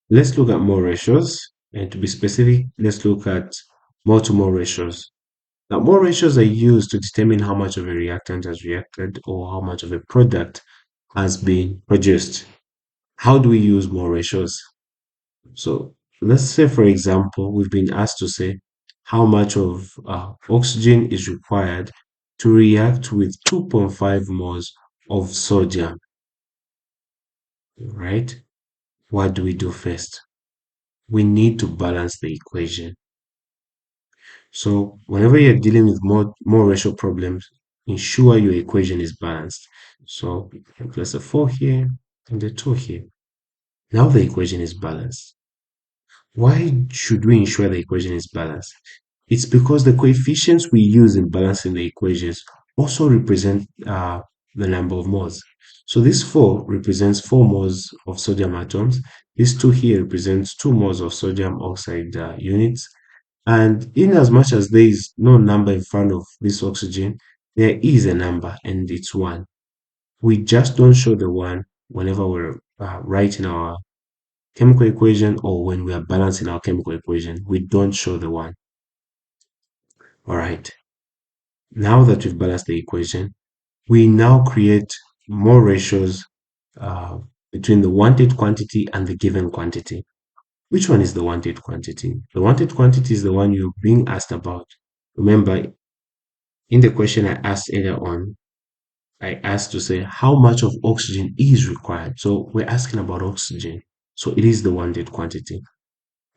Let's look at mole ratios, and to be specific, let's look at mole-to-mole ratios. Now, mole ratios are used to determine how much of a reactant has reacted or how much of a product has been produced. How do we use mole ratios? So let's say, for example, we've been asked to say how much of oxygen is required to react with 2.5 moles of sodium, right? What do we do first? We need to balance the equation. So whenever you're dealing with more ratio problems, ensure your equation is balanced. So there's a 4 here and a 2 here. Now the equation is balanced. Why should we ensure the equation is balanced? It's because the coefficients we use in balancing the equations also represent the number of moles. So this 4 represents 4 moles of sodium atoms. This 2 here represents 2 moles of sodium oxide units. And in as much as there is no number in front of this oxygen, there is a number and it's 1. We just don't show the 1 whenever we're writing our chemical equation or when we are balancing our chemical equation. We don't show the 1. All right. Now that we've balanced the equation, we now create more ratios uh, between the wanted quantity and the given quantity. Which one is the wanted quantity? The wanted quantity is the one you're being asked about. Remember, in the question I asked earlier on, I asked to say how much of oxygen is required. So we're asking about oxygen. So it is the wanted quantity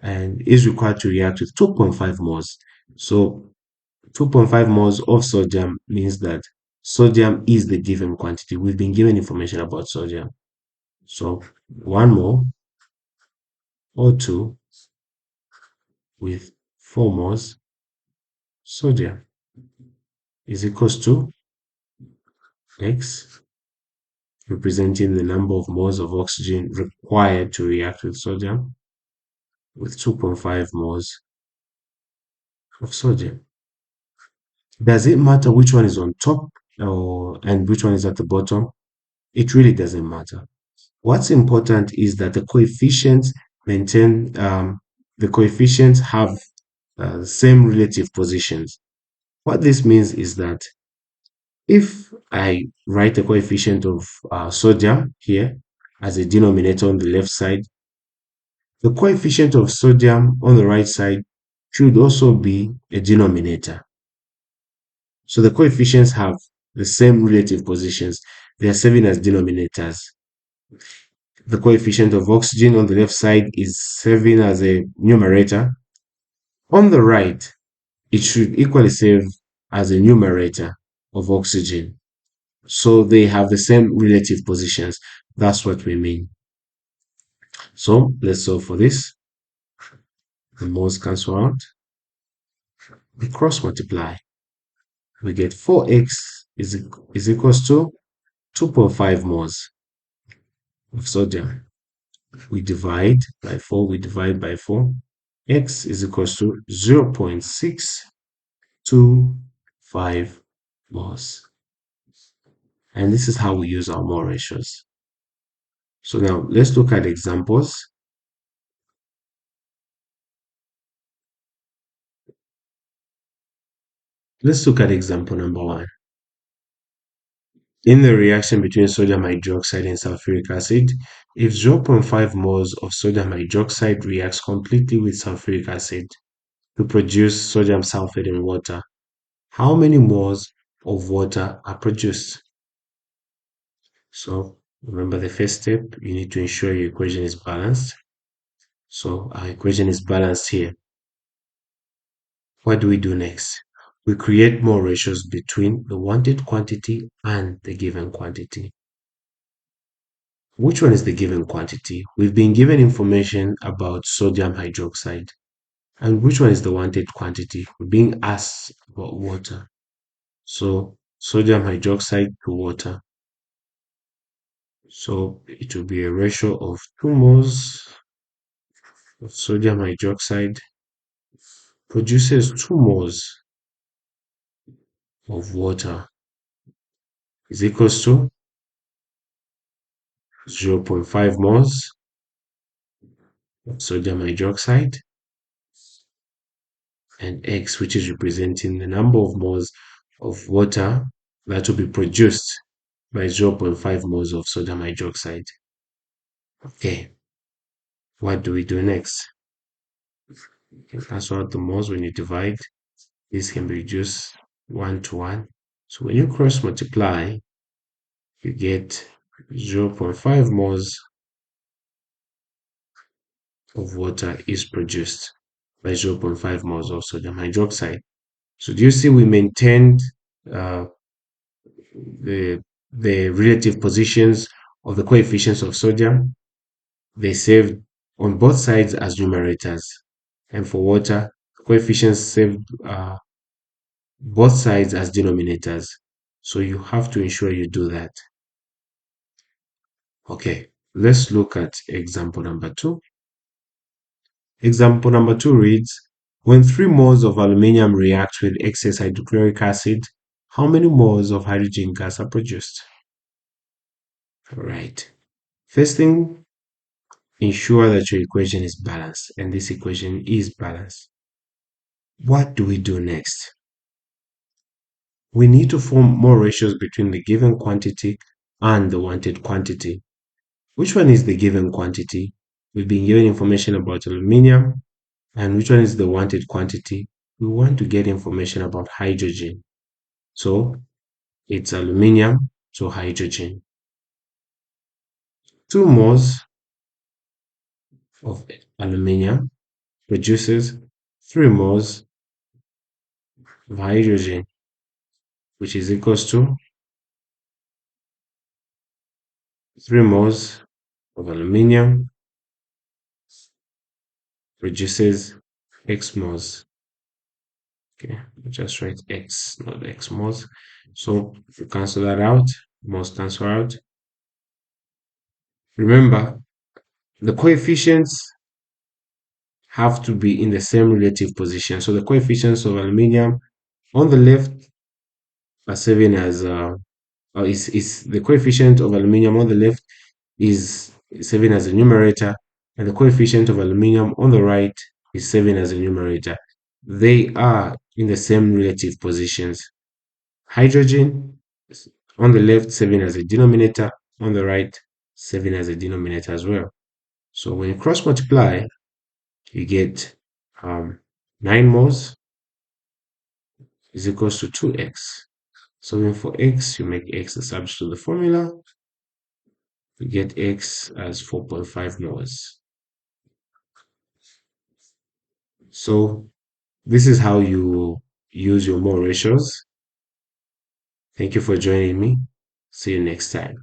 and is required to react with 2.5 moles. So 2.5 moles of sodium means that sodium is the given quantity. We've been given information about sodium. So 1 mole or 2 with 4 moles sodium is equals to X, representing the number of moles of oxygen required to react with sodium, with 2.5 moles of sodium. Does it matter which one is on top and which one is at the bottom? It really doesn't matter. What's important is that the coefficients maintain, the coefficients have same relative positions. What this means is that if I write the coefficient of sodium here as a denominator on the left side, the coefficient of sodium on the right side should also be a denominator. So the coefficients have the same relative positions. They are serving as denominators. The coefficient of oxygen on the left side is serving as a numerator. On the right, it should equally serve as a numerator of oxygen. So they have the same relative positions. That's what we mean. So let's solve for this. The moles cancel out. We cross multiply. We get 4x is equals to 2.5 moles of sodium. We divide by 4. We divide by 4. X is equals to 0.625 moles. And this is how we use our mole ratios. So now let's look at examples. Let's look at example number 1. In the reaction between sodium hydroxide and sulfuric acid, if 0.5 moles of sodium hydroxide reacts completely with sulfuric acid to produce sodium sulfate in water, how many moles of water are produced? So remember the first step, you need to ensure your equation is balanced. So our equation is balanced here. What do we do next? We create more ratios between the wanted quantity and the given quantity. Which one is the given quantity? We've been given information about sodium hydroxide. And which one is the wanted quantity? We're being asked about water. So sodium hydroxide to water. So it will be a ratio of 2 moles of sodium hydroxide produces 2 moles of water is equals to 0.5 moles sodium hydroxide, and X, which is representing the number of moles of water that will be produced by zero point 0.5 moles of sodium hydroxide. Okay, what do we do next? You can cancel out the moles when you divide. This can be reduced 1 to 1. So when you cross multiply, you get zero point 0.5 moles of water is produced by zero point 0.5 moles of sodium hydroxide. So do you see we maintained uh, the relative positions of the coefficients of sodium? They saved on both sides as numerators, and for water, coefficients saved both sides as denominators. So you have to ensure you do that. Okay, let's look at example number 2. Example number 2 reads, when 3 moles of aluminium react with excess hydrochloric acid, how many moles of hydrogen gas are produced? All right. First thing, ensure that your equation is balanced, and this equation is balanced. What do we do next? We need to form more ratios between the given quantity and the wanted quantity. Which one is the given quantity? We've been given information about aluminium. And which one is the wanted quantity? We want to get information about hydrogen. So it's aluminium to hydrogen. 2 moles of aluminium produces 3 moles of hydrogen, which is equals to 3 moles of aluminium produces X moles. Okay, just write X, not X moles. So if you cancel that out, moles cancel out. Remember, the coefficients have to be in the same relative position. So the coefficients of aluminium on the left are serving as is the coefficient of aluminium on the left is serving as a numerator, and the coefficient of aluminium on the right is serving as a numerator. They are in the same relative positions. Hydrogen on the left serving as a denominator, on the right serving as a denominator as well. So when you cross multiply, you get 9 moles is equals to 2x. So then for x, you make x the subject to the formula. You get x as 4.5 moles. So this is how you use your mole ratios. Thank you for joining me. See you next time.